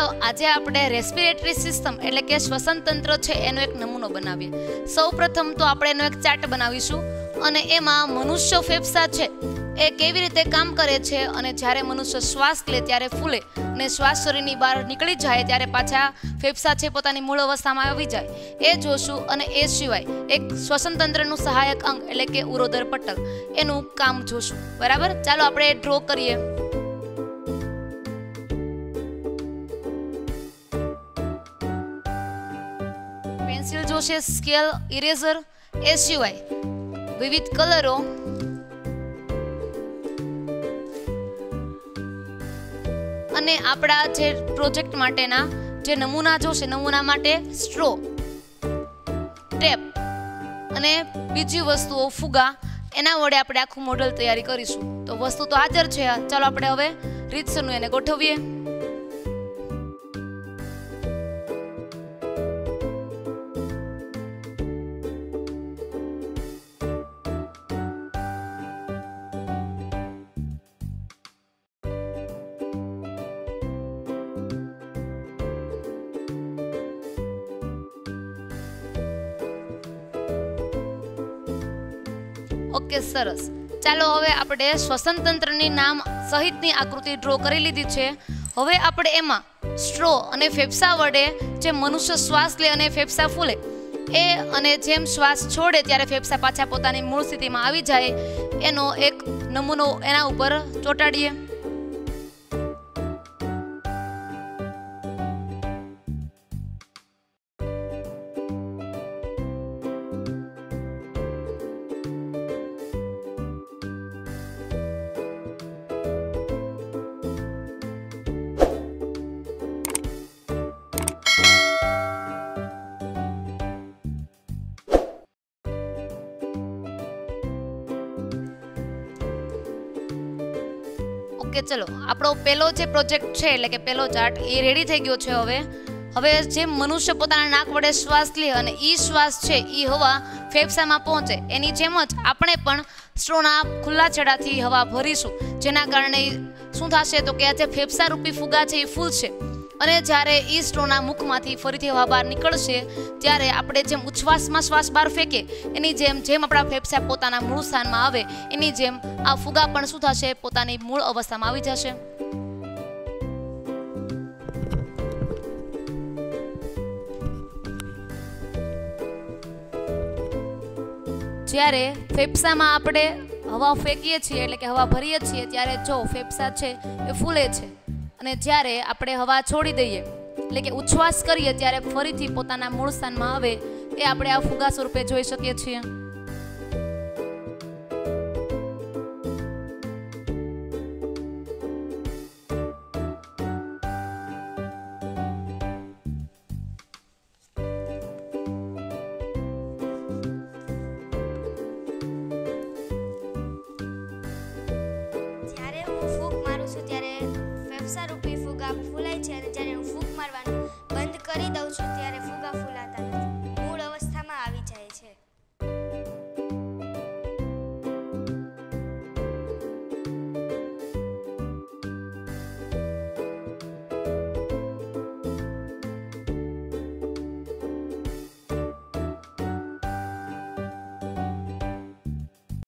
ચાલો આજે આપણે રેસ્પિરેટરી સિસ્ટમ એટલે કે શ્વસન તંત્ર છે એનો એક નમૂનો બનાવીએ. સૌપ્રથમ તો આપણે એનો એક ચાર્ટ બનાવીશું અને એમાં મનુષ્ય ફેફસા છે એ કેવી રીતે કામ કરે છે અને જ્યારે મનુષ્ય શ્વાસ લે ત્યારે ફૂલે અને શ્વાસ શરીરની બહાર નીકળી જાય ત્યારે પાછા ફેફસા છે પોતાની મૂળ અવસ્થામાં આવી જાય એ જોશું. અને એ સિવાય એક શ્વસન તંત્રનું સહાયક અંગ એટલે કે ઉરોદર પટલ એનું કામ જોશું. બરાબર, ચાલો આપણે ડ્રો કરીએ. પેન્સિલ જોશે, સ્કેલ, ઇરેઝર, એ સિવાય વિવિધ કલરો અને આપણા જે પ્રોજેક્ટ માટેના જે નમૂના જોશે, નમૂના માટે સ્ટ્રો, ટેપ અને બીજી વસ્તુઓ ફુગા, એના વડે આપણે આખું મોડેલ તૈયારી કરીશું. તો વસ્તુ તો હાજર છે, ચાલો આપણે હવે રીતસરનું એને ગોઠવીએ. ઓકે, સરસ. ચાલો હવે આપણે શ્વસન તંત્રની નામ સહિતની આકૃતિ ડ્રો કરી લીધી છે. હવે આપણે એમાં સ્ટ્રો અને ફેફસા વડે જે મનુષ્ય શ્વાસ લે અને ફેફસા ફૂલે એ અને જેમ શ્વાસ છોડે ત્યારે ફેફસા પાછા પોતાની મૂળ સ્થિતિમાં આવી જાય એનો એક નમૂનો એના ઉપર ચોંટાડીએ. ઓકે, ચલો આપણો પહેલો જે પ્રોજેક્ટ છે એટલે કે પહેલો ચાર્ટ એ રેડી થઈ ગયો છે. હવે જેમ મનુષ્ય પોતાના નાક વડે શ્વાસ લે અને ઈ શ્વાસ છે ઈ હવા ફેફસામાં પહોંચે એની જેમ જ આપણે પણ સ્ટ્રોના ખુલ્લા છેડાથી હવા ભરીશું, જેના કારણે શું થશે તો કે આ જે ફેફસા રૂપી ફુગા છે એ ફૂલશે અને જ્યારે ઈ સ્ટ્રોના મુખમાંથી ફરીથી હવા બહાર નીકળશે ત્યારે આપણે જેમ ઉચ્છ્વાસમાં શ્વાસ બહાર ફેંકે એની જેમ આપણા ફેફસા પોતાના મૂળ સ્થાનમાં આવે એની જેમ આ ફુગા પણ શું થશે, પોતાની મૂળ અવસ્થામાં આવી જશે. જ્યારે ફેફસામાં આપણે હવા ફેંકીએ છીએ એટલે કે હવા ભરીએ છીએ ત્યારે જો ફેફસા છે એ ફૂલે છે અને જ્યારે આપણે હવા છોડી દઈએ એટલે કે ઉચ્છ્વાસ કરીએ ત્યારે ફરીથી પોતાના મૂળ સ્થાનમાં આવે એ આપણે આ ફુગા સ્વરૂપે જોઈ શકીએ છીએ. જ્યારે હું ફૂંક મારું છું ત્યારે ફેફસા રૂપી ફુગા ફૂલાય છે અને જ્યારે હું ફૂંક મારવાનું